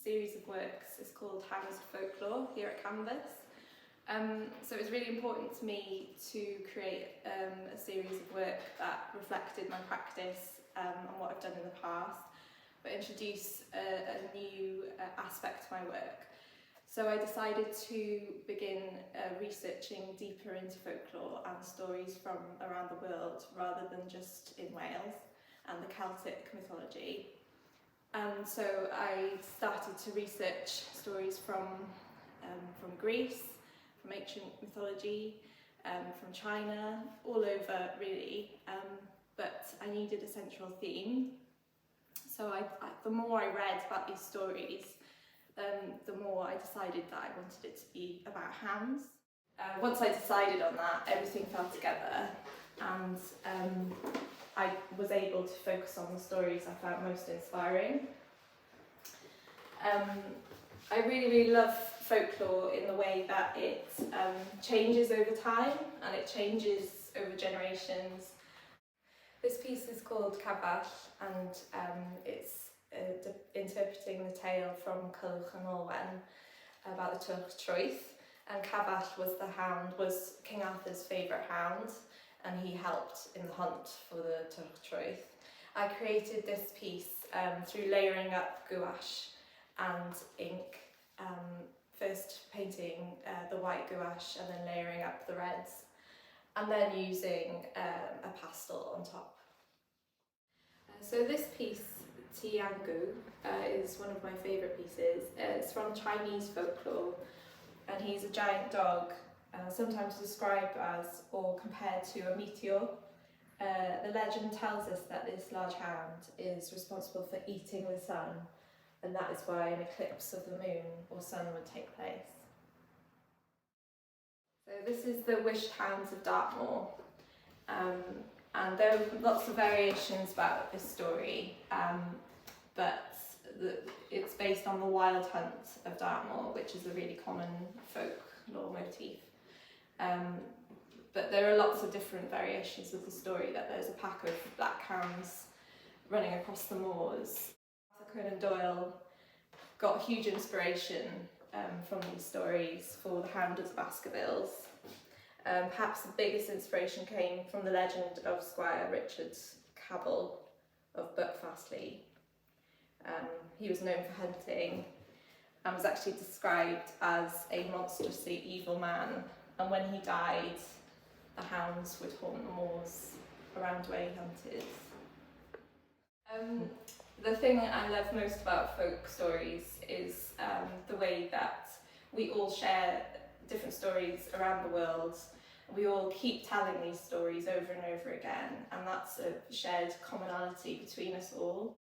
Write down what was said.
Series of works is called Hounds of Folklore here at Canvas. So it was really important to me to create a series of work that reflected my practice and what I've done in the past, but introduce a new aspect to my work. So I decided to begin researching deeper into folklore and stories from around the world rather than just in Wales and the Celtic mythology. And so I started to research stories from Greece, from ancient mythology, from China, all over really, but I needed a central theme. So the more I read about these stories, the more I decided that I wanted it to be about hounds. Once I decided on that, everything fell together, and I was able to focus on the stories I found most inspiring. I really love folklore in the way that it changes over time and it changes over generations. This piece is called Caball, and it's interpreting the tale from Culhwch and Olwen about the Tylwyth Teg, and Caball was King Arthur's favourite hound, and he helped in the hunt for the Tylwyth Teg. I created this piece through layering up gouache and ink, first painting the white gouache and then layering up the reds, and then using a pastel on top. So this piece, Tiangu, is one of my favourite pieces. It's from Chinese folklore, and he's a giant dog, sometimes described as or compared to a meteor. The legend tells us that this large hound is responsible for eating the sun, and that is why an eclipse of the moon or sun would take place. So this is the Wished Hounds of Dartmoor, and there are lots of variations about this story, but it's based on the wild hunt of Dartmoor, which is a really common folklore motif. But there are lots of different variations of the story, that there's a pack of black hounds running across the moors. Arthur Conan Doyle got huge inspiration from these stories for the Hound of the Baskervilles. Perhaps the biggest inspiration came from the legend of Squire Richard Cabell of Buckfastleigh. He was known for hunting and was actually described as a monstrously evil man, and when he died, the hounds would haunt the moors around where he hunted. The thing that I love most about folk stories is the way that we all share different stories around the world. We all keep telling these stories over and over again, and that's a shared commonality between us all.